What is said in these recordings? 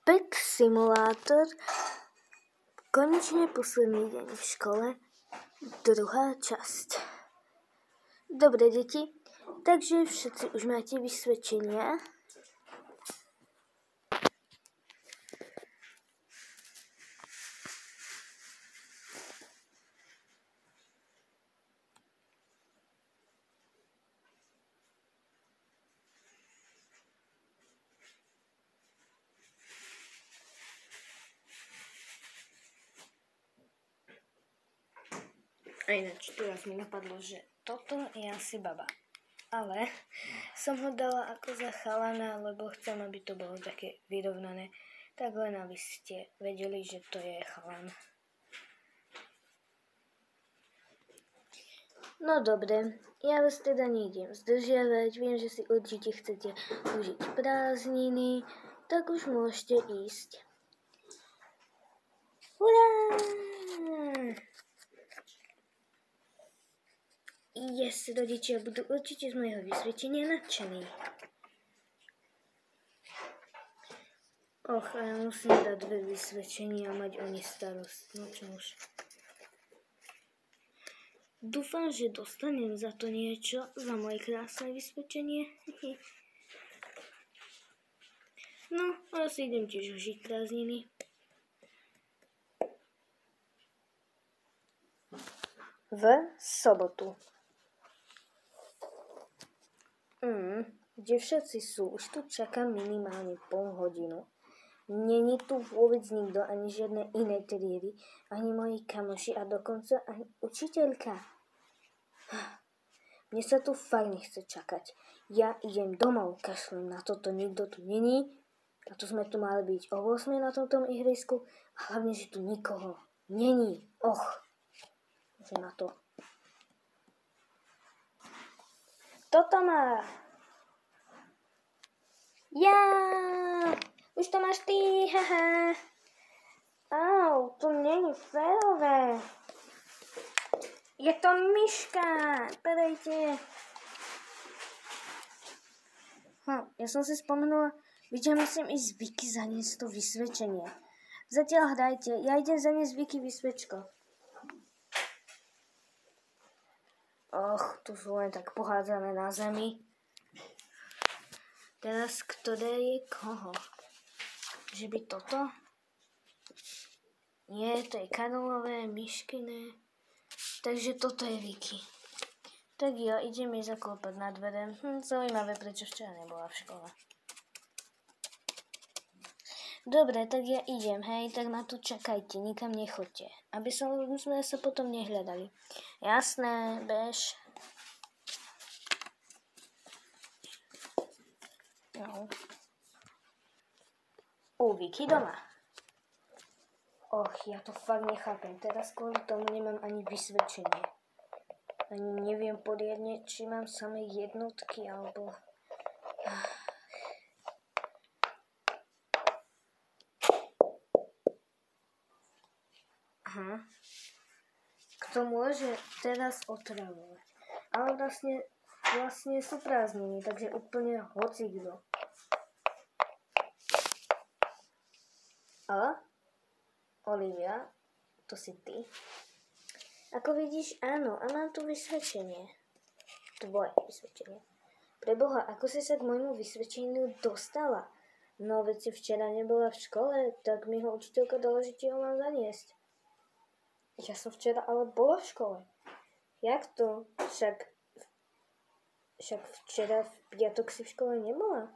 Pet Simulátor, konečne posledný deň v škole, druhá časť. Dobre, deti, takže všetci už máte vysvedčenia. A ináč teraz mi napadlo, že toto je asi baba. Ale som ho dala ako za chalana, lebo chcem, aby to bolo také vyrovnané. Tak len aby ste vedeli, že to je chalan. No dobre, ja vás teda nejdem zdržiavať. Viem, že si určite chcete užiť prázdniny, tak už môžete ísť. Hurá! Yes, rodičia budú určite z mojho vysvedčenia nadšení. Och, a ja musím dať 2 vysvedčenia a mať o ne starosť. No čo už. Dúfam, že dostanem za to niečo, za moje krásne vysvedčenie. No, ale si idem tiež užiť prázdniny. V sobotu. Kde všetci sú, už tu čakám minimálne pol hodinu. Není tu vôbec nikto, ani žiadne iné triedy, ani moji kamoši a dokonca ani učiteľka. Mne sa tu fakt nechce čakať. Ja idem domov, kašlem na toto, nikto tu není. A to sme tu mali byť o 8 na tomto ihrisku. A hlavne, že tu nikoho není. Že na to. Toto má. Ja! Už to máš ty, haha. Au, to není férové. Je to myška, podajte. Ja som si spomenula, že musím ísť Viki zaniesť to vysvedčenie. Zatiaľ hrajte, ja idem zaniesť Viki vysvedčko. Tu sú len tak pohádzané na zemi. Teraz, ktoré je koho? Že by toto? Nie, to je Karolové, Myškine. Takže toto je Viki. Tak jo, idem jej zaklopať na dvere. Zaujímavé, prečo včera nebola v škole. Dobre, tak ja idem, hej, tak ma tu čakajte, nikam nechoďte. Aby sme sa potom nehľadali. Jasné, bež. No. Viki doma. Ja to fakt nechápem. Teraz kvôli tomu nemám ani vysvedčenie. Ani neviem poriadne, či mám samé jednotky, alebo... Kto môže teraz otravovať? Ale vlastne sú prázdniny, takže úplne hocikdo. Olivia, to si ty? Ako vidíš, áno, a mám tu vysvedčenie. Tvoje vysvedčenie. Preboha, ako si sa k môjmu vysvedčeniu dostala? No, veď si včera nebola v škole, tak mi ho učiteľka dala, že ti ho mám zaniesť. Ja som včera ale bola v škole. Jak to? Však včera v piatok si v škole nebola.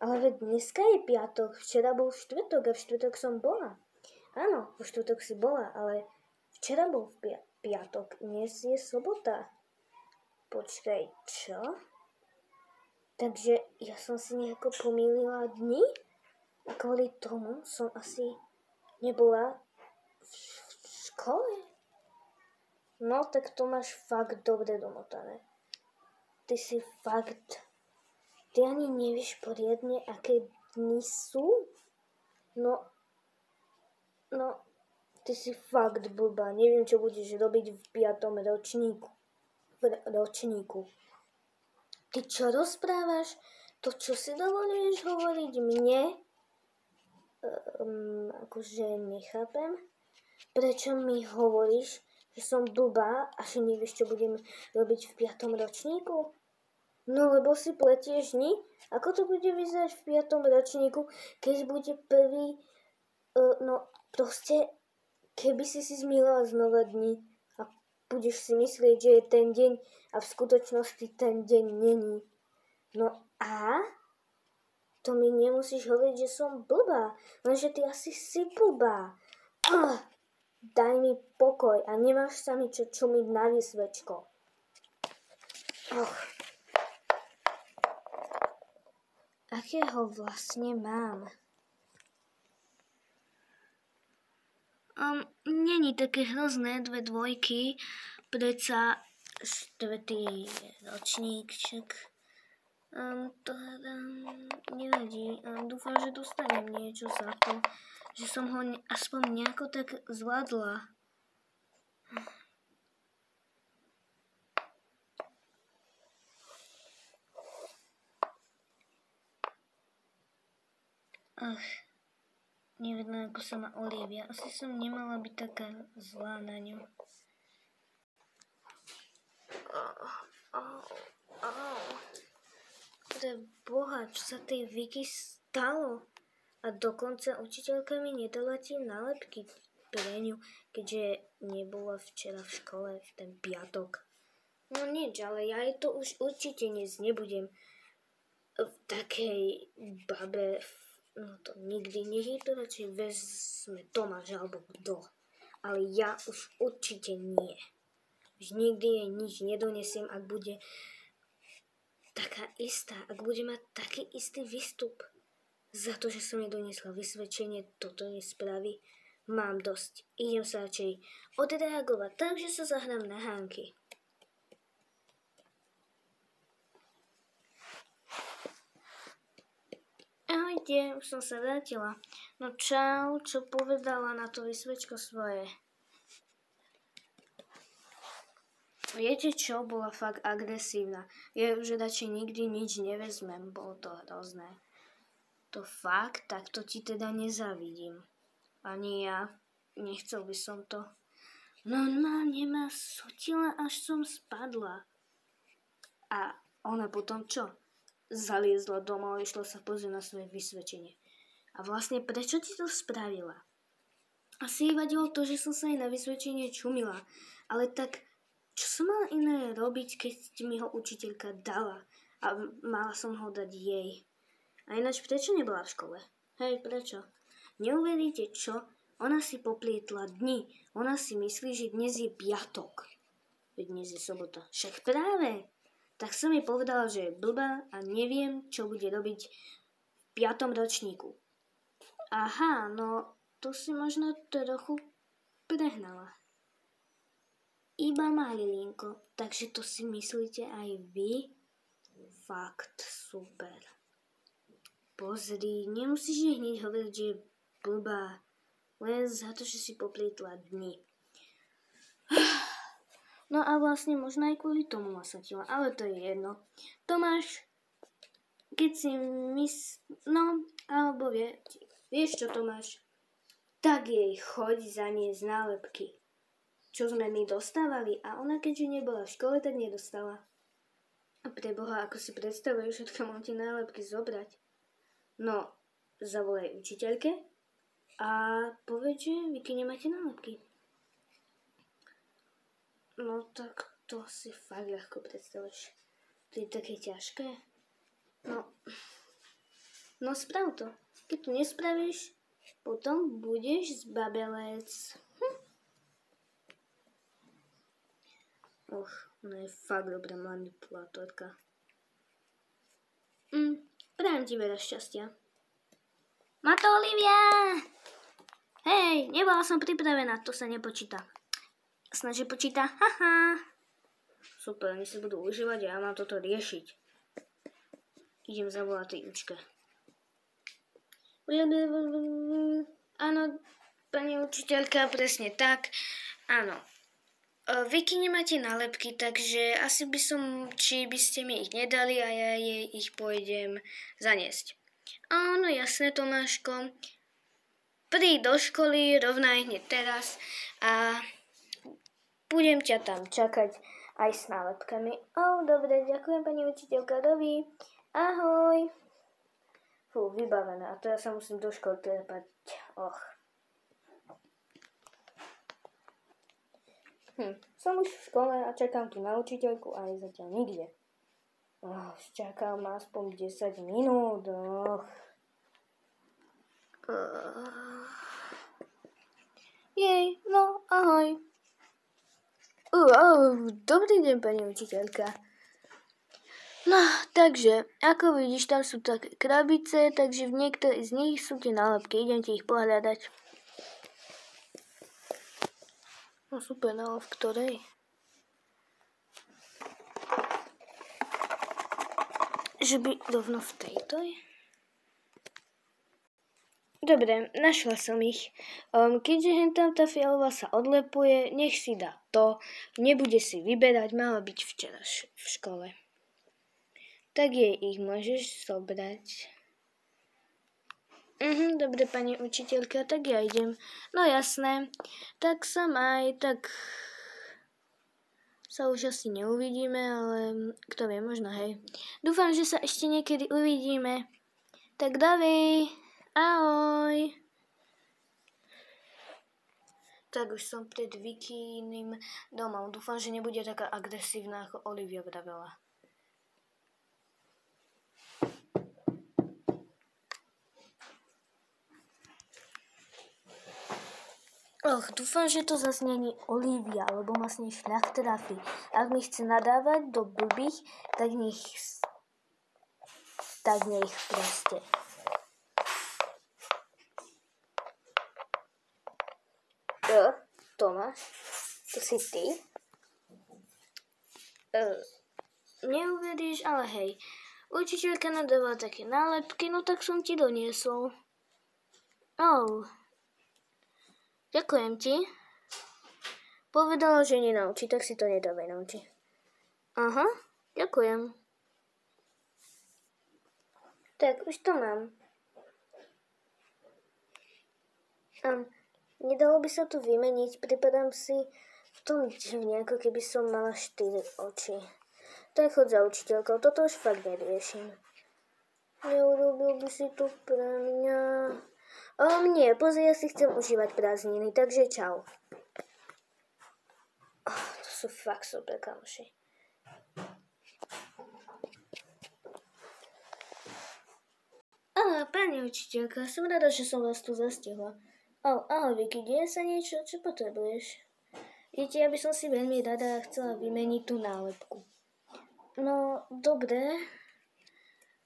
Ale veď dneska je piatok, včera bol štvrtok a v štvrtok som bola. Áno, vo štvrtok si bola, ale včera bol piatok, dnes je sobota. Počkaj, čo? Takže ja som si nejako pomýlila dni a kvôli tomu som asi nebola v škole. No, tak to máš fakt dobre domotané. Ty ani nevieš poriadne, aké dni sú? No, ty si fakt blbá. Neviem, čo budeš robiť v 5. ročníku. Ty čo rozprávaš? To, čo si dovoluješ hovoriť mne? akože nechápem, prečo mi hovoríš, že som blbá a že nevieš, čo budem robiť v 5. ročníku? No lebo si pletieš dni? Ako to bude vyzerať v 5. ročníku, keď bude prvý... no proste, keby si zmýlila znova dni a budeš si myslieť, že je ten deň a v skutočnosti ten deň není. No a? To mi nemusíš hovoriť, že som blbá, lenže ty asi si blbá. Daj mi pokoj a nemáš sa mi čo čumiť na vysvečko. Akého vlastne mám? Není také hrozné 2 dvojky, predsa 4. ročníček. To nevadí. Dúfam, že dostanem niečo za to, že som ho aspoň nejako tak zvládla. Nevedno, ako sa má Olivia. Asi som nemala byť taká zlá na ňu. Pre Boha, čo sa tej Vicky stalo? A dokonca učiteľka mi nedala tie nálepky pre ňu, keďže nebola včera v škole v ten piatok. No nič, ale ja jej to už určite dnes nebudem v takej babe. No to nikdy, nech jej to radšej vezme Tomáš alebo kto. Ale ja už určite nie. Už nikdy jej nič nedonesiem, ak bude taká istá, ak bude mať taký istý výstup. Za to, že som jej doniesla vysvedčenie, toto nespraví. Mám dosť. Idem sa radšej odreagovať, takže sa zahrám na hánky. Ahojte, už som sa vrátila. No čau, čo povedala na to vysvedčko svoje? Viete čo, bola fakt agresívna. Ja už radšej nikdy nič nevezmem, bolo to hrozné. To fakt, tak to ti teda nezavidím. Ani ja, nechcel by som to. Normálne ma sotila, až som spadla. A ona potom čo? Zaliezla doma a išla sa pozrieť na svoje vysvedčenie. A vlastne prečo ti to spravila? Asi jej vadilo to, že som sa jej na vysvedčenie čumila. Ale tak, čo som mala iné robiť, keď mi ho učiteľka dala? A mala som ho dať jej. A ináč, prečo nebola v škole? Hej, prečo? Neuveríte čo? Ona si poplietla dni. Ona si myslí, že dnes je piatok. Veď dnes je sobota. Však práve. Tak som jej povedala, že je blbá a neviem, čo bude robiť v 5. ročníku. Aha, no to si možno trochu prehnala. Iba malilinko, takže to si myslíte aj vy? Fakt super. Pozri, nemusíš jej hneď hovoriť, že je blbá, len za to, že si poplietla dni. No a vlastne možno aj kvôli tomu ma sotila, ale to je jedno. Tomáš, keď si no, alebo vieš čo, Tomáš, tak jej choď zaniesť nálepky, čo sme my dostávali, a ona keďže nebola v škole, tak nedostala. A preboha, ako si predstavuješ, odkiaľ mám tie nálepky zobrať? No, zavolaj učiteľke a povedz, že Vicky nemáte nálepky. No tak to si fakt ľahko predstavuješ. To je také ťažké. No sprav to. Keď to nespravíš, potom budeš zbabelec. Ona je fakt dobrá manipulátorka. Prajem ti veľa šťastia. Má to Olivia! Hej, nebola som pripravená, to sa nepočíta. Snaží počíta, haha. Super, oni si budú užívať a ja mám toto riešiť. Idem zavolať tej učke. Áno, pani učiteľka, presne tak. Áno. Vicky nemáte nálepky, takže asi by som, či by ste mi ich nedali a ja jej ich pôjdem zaniesť. Áno, jasné, Tomáško. príď do školy rovno hneď teraz a budem ťa tam čakať aj s nálepkami. Dobre, ďakujem pani učiteľka, dovi. Ahoj. Fú, vybavená. A teraz sa musím do školy trepať. Som už v škole a čakám tu na učiteľku a je zatiaľ nikde. Čakám aspoň 10 minút. Jej, no ahoj. Dobrý deň, pani učiteľka. No, takže, ako vidíš, tam sú také krabice, takže v niektorých z nich sú tie nálepky. Idem ti ich pohľadať. No super, no v ktorej? Že by rovno v tejto? Dobre, našla som ich. Keďže hentam tá fialová sa odlepuje, nech si dá to. Nebude si vyberať, mala byť včera v škole. Tak jej ich môžeš zobrať. Dobre, pani učiteľka, tak ja idem. No jasné, tak sa maj, tak sa už asi neuvidíme, ale kto vie, možno hej. Dúfam, že sa ešte niekedy uvidíme. Tak Davi, ahoj. Tak už som pred Vikyným domom. Dúfam, že nebude taká agresívna, ako Olivia vravela. Dúfam, že to zase není Olivia, lebo ma s nej šľach trafí. Ak mi chce nadávať do blbých, tak nech proste. Tomáš, to si ty? Neuveríš, ale hej. Učiteľka nadávala také nálepky, no tak som ti doniesol. Ďakujem ti. Povedala, že nenaučí, tak si to nedávaj naučí. Aha, ďakujem. Tak, už to mám. Nedalo by sa to vymeniť, pripadám si v tom divne, ako keby som mala 4 oči. Tak chod za učiteľkou, toto už fakt neriešim. Neurobil by si to pre mňa... Nie, pozri, ja si chcem užívať prázdniny, takže čau. To sú fakt super kamoši. Pani učiteľka, som rada, že som vás tu zastihla. Ahoj Vicky, deje sa niečo? Čo potrebuješ? Viete, ja by som si veľmi rada chcela vymeniť tú nálepku. No, dobre.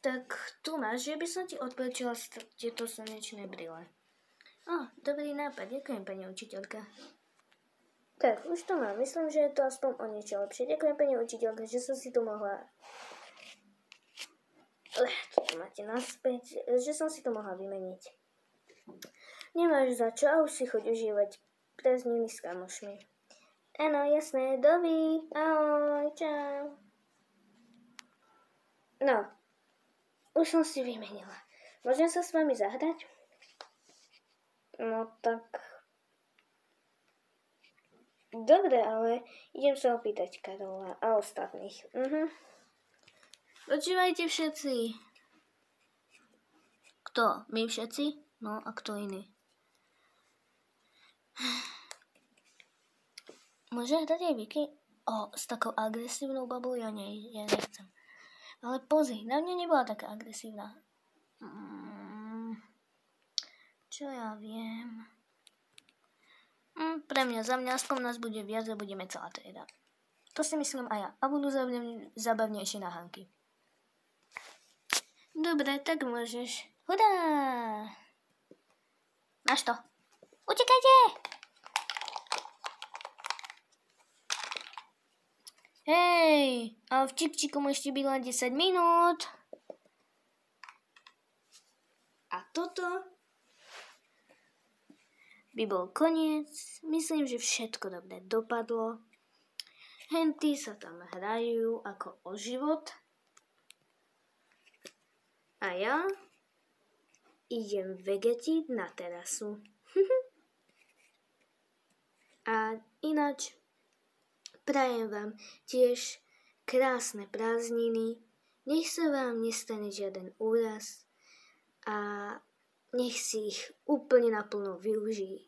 Tak tu máš, že by som ti odporúčila tieto slnečné brýle. Dobrý nápad, ďakujem pani učiteľka. Tak, už to mám, myslím, že je to aspoň o niečo lepšie. Ďakujem pani učiteľka, že som si to mohla... Toto máte naspäť, že som si to mohla vymeniť. Nemáš za čo a už si choď užívať prázdniny s kamošmi. Áno, jasné, dovi, ahoj, čau. No. Už som si vymenila. Môžem sa s vami zahrať? No tak... Dobre, ale idem sa opýtať Karola a ostatných. Počúvajte všetci. Kto? My všetci? No a kto iný? Môže hrať aj Vicky? S takou agresívnou babou ja nechcem. Ale pozri, na mňa nebola taká agresívna. Čo ja viem? Pre mňa, za mňa aspoň nás bude viac a budeme celá trieda. To si myslím aj ja. A budú zabavnejšie nahánky. Dobre, tak môžeš. Hurá! Máš to. Utekajte! Hej, a v čipčiku môžete byť len 10 minút. A toto by bol koniec. Myslím, že všetko dobre dopadlo. Henty sa tam hrajú ako o život. A ja idem vegetiť na terasu. A ináč prajem vám tiež krásne prázdniny, nech sa vám nestane žiaden úraz a nech si ich úplne naplno využij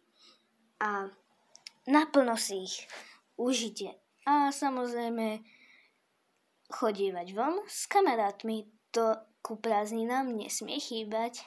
a naplno si ich užite. A samozrejme chodívať von s kamarátmi, to ku prázdninám nesmie chýbať.